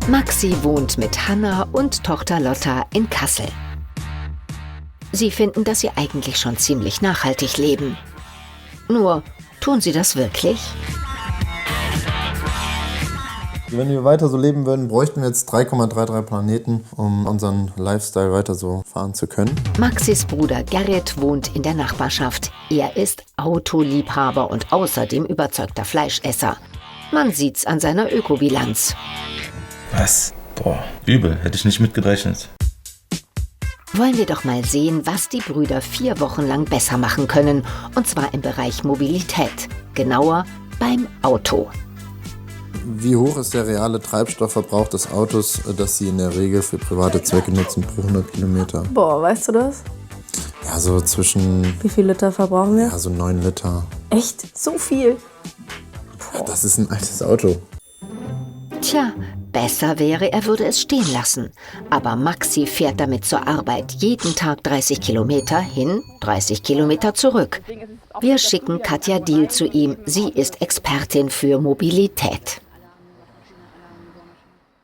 Maxi wohnt mit Hanna und Tochter Lotta in Kassel. Sie finden, dass sie eigentlich schon ziemlich nachhaltig leben. Nur, tun sie das wirklich? Wenn wir weiter so leben würden, bräuchten wir jetzt 3,33 Planeten, um unseren Lifestyle weiter so fahren zu können. Maxis Bruder Gerrit wohnt in der Nachbarschaft. Er ist Autoliebhaber und außerdem überzeugter Fleischesser. Man sieht's an seiner Ökobilanz. Was? Boah, übel. Hätte ich nicht mitgerechnet. Wollen wir doch mal sehen, was die Brüder 4 Wochen lang besser machen können. Und zwar im Bereich Mobilität. Genauer beim Auto. Wie hoch ist der reale Treibstoffverbrauch des Autos, das Sie in der Regel für private Zwecke nutzen pro 100 Kilometer? Boah, weißt du das? Ja, so zwischen... Wie viel Liter verbrauchen wir? Ja, so 9 Liter. Echt? So viel? Ja, das ist ein altes Auto. Tja, besser wäre, er würde es stehen lassen. Aber Maxi fährt damit zur Arbeit. Jeden Tag 30 Kilometer hin, 30 Kilometer zurück. Wir schicken Katja Diehl zu ihm. Sie ist Expertin für Mobilität.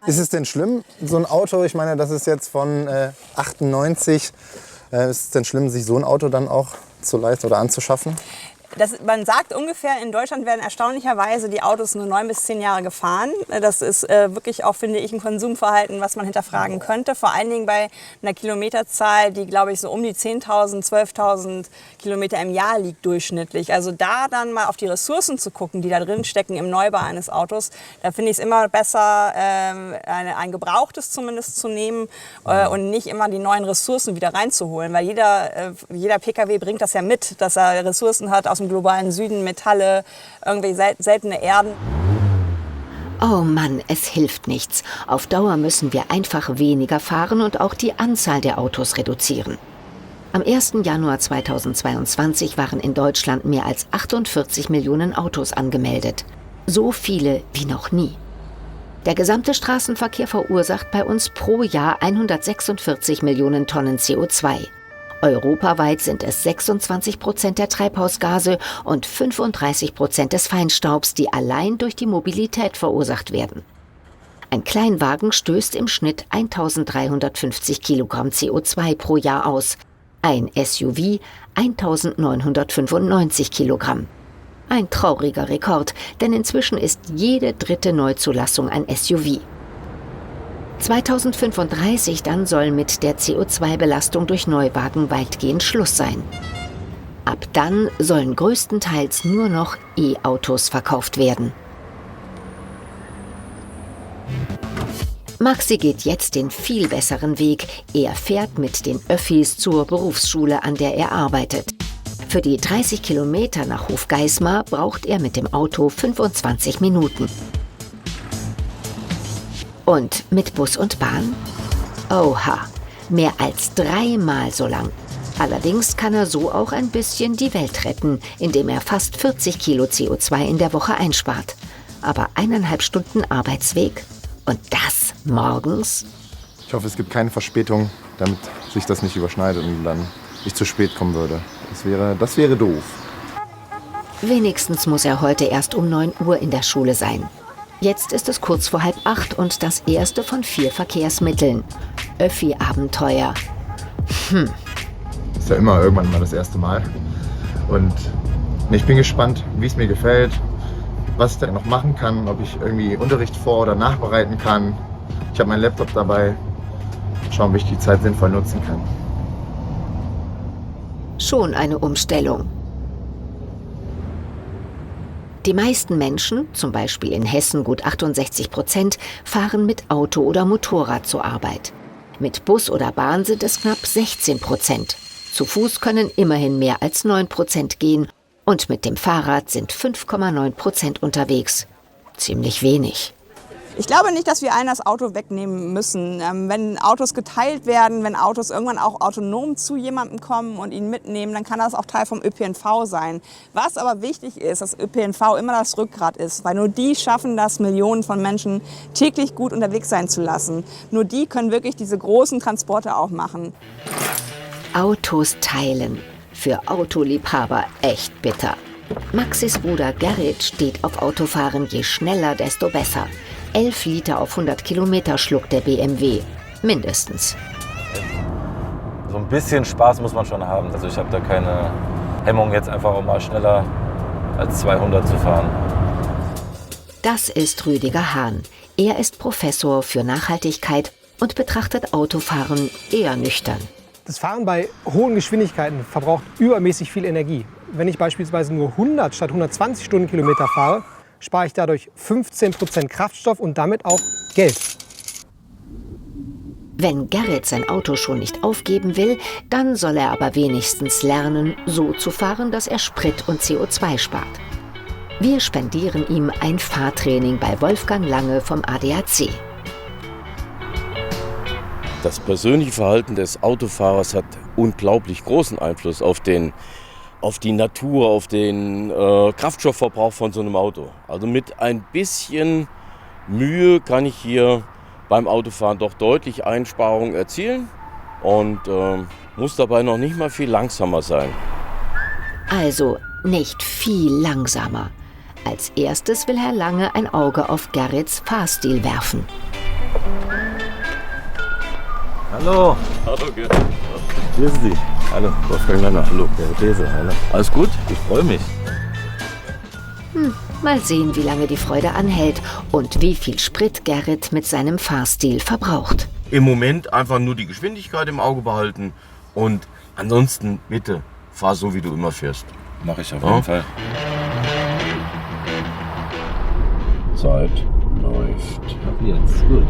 Ist es denn schlimm, so ein Auto, ich meine, das ist jetzt von 98, ist es denn schlimm, sich so ein Auto dann auch zu leisten oder anzuschaffen? Man sagt ungefähr, in Deutschland werden erstaunlicherweise die Autos nur 9 bis 10 Jahre gefahren. Das ist wirklich auch, finde ich, ein Konsumverhalten, was man hinterfragen könnte. Vor allen Dingen bei einer Kilometerzahl, die, glaube ich, so um die 10.000, 12.000 Kilometer im Jahr liegt durchschnittlich. Also da dann mal auf die Ressourcen zu gucken, die da drin stecken im Neubau eines Autos, da finde ich es immer besser, ein gebrauchtes zumindest zu nehmen und nicht immer die neuen Ressourcen wieder reinzuholen. Weil jeder Pkw bringt das ja mit, dass er Ressourcen hat aus dem globalen Süden, Metalle, irgendwelche seltene Erden. Oh Mann, es hilft nichts. Auf Dauer müssen wir einfach weniger fahren und auch die Anzahl der Autos reduzieren. Am 1. Januar 2022 waren in Deutschland mehr als 48 Millionen Autos angemeldet. So viele wie noch nie. Der gesamte Straßenverkehr verursacht bei uns pro Jahr 146 Millionen Tonnen CO2. Europaweit sind es 26% der Treibhausgase und 35% des Feinstaubs, die allein durch die Mobilität verursacht werden. Ein Kleinwagen stößt im Schnitt 1350 Kilogramm CO2 pro Jahr aus, ein SUV 1995 Kilogramm. Ein trauriger Rekord, denn inzwischen ist jede 3. Neuzulassung ein SUV. 2035 dann soll mit der CO2-Belastung durch Neuwagen weitgehend Schluss sein. Ab dann sollen größtenteils nur noch E-Autos verkauft werden. Maxi geht jetzt den viel besseren Weg. Er fährt mit den Öffis zur Berufsschule, an der er arbeitet. Für die 30 Kilometer nach Hofgeismar braucht er mit dem Auto 25 Minuten. Und mit Bus und Bahn? Oha, mehr als 3-mal so lang. Allerdings kann er so auch ein bisschen die Welt retten, indem er fast 40 Kilo CO2 in der Woche einspart. Aber 1,5 Stunden Arbeitsweg? Und das morgens? Ich hoffe, es gibt keine Verspätung, damit sich das nicht überschneidet und dann ich zu spät kommen würde. Das wäre doof. Wenigstens muss er heute erst um 9 Uhr in der Schule sein. Jetzt ist es kurz vor 7:30 und das erste von 4 Verkehrsmitteln. Öffi-Abenteuer. Ist ja immer irgendwann mal das erste Mal. Und ich bin gespannt, wie es mir gefällt, was ich da noch machen kann, ob ich irgendwie Unterricht vor- oder nachbereiten kann. Ich habe meinen Laptop dabei. Schauen, wie ich die Zeit sinnvoll nutzen kann. Schon eine Umstellung. Die meisten Menschen, zum Beispiel in Hessen gut 68%, fahren mit Auto oder Motorrad zur Arbeit. Mit Bus oder Bahn sind es knapp 16%. Zu Fuß können immerhin mehr als 9% gehen und mit dem Fahrrad sind 5,9% unterwegs. Ziemlich wenig. Ich glaube nicht, dass wir allen das Auto wegnehmen müssen. Wenn Autos geteilt werden, wenn Autos irgendwann auch autonom zu jemandem kommen und ihn mitnehmen, dann kann das auch Teil vom ÖPNV sein. Was aber wichtig ist, dass ÖPNV immer das Rückgrat ist, weil nur die schaffen das, Millionen von Menschen täglich gut unterwegs sein zu lassen. Nur die können wirklich diese großen Transporte auch machen. Autos teilen. Für Autoliebhaber echt bitter. Maxis Bruder Gerrit steht auf Autofahren, je schneller, desto besser. 11 Liter auf 100 Kilometer schluckt der BMW. Mindestens. So ein bisschen Spaß muss man schon haben. Also ich habe da keine Hemmung, jetzt einfach auch mal schneller als 200 zu fahren. Das ist Rüdiger Hahn. Er ist Professor für Nachhaltigkeit und betrachtet Autofahren eher nüchtern. Das Fahren bei hohen Geschwindigkeiten verbraucht übermäßig viel Energie. Wenn ich beispielsweise nur 100 statt 120 Stundenkilometer fahre, spare ich dadurch 15% Kraftstoff und damit auch Geld. Wenn Gerrit sein Auto schon nicht aufgeben will, dann soll er aber wenigstens lernen, so zu fahren, dass er Sprit und CO2 spart. Wir spendieren ihm ein Fahrtraining bei Wolfgang Lange vom ADAC. Das persönliche Verhalten des Autofahrers hat unglaublich großen Einfluss auf die Natur, auf den Kraftstoffverbrauch von so einem Auto. Also mit ein bisschen Mühe kann ich hier beim Autofahren doch deutlich Einsparungen erzielen und muss dabei noch nicht mal viel langsamer sein. Also nicht viel langsamer. Als erstes will Herr Lange ein Auge auf Gerrits Fahrstil werfen. Hallo. Hallo, Gerrit. Grüßen Sie. Hallo, Wolfgang Lange. Hallo, Gerrit Bese. Hallo. Alles gut? Ich freue mich. Mal sehen, wie lange die Freude anhält und wie viel Sprit Gerrit mit seinem Fahrstil verbraucht. Im Moment einfach nur die Geschwindigkeit im Auge behalten und ansonsten bitte fahr so, wie du immer fährst. Mache ich auf jeden Fall. Zeit läuft. Ab jetzt. Gut.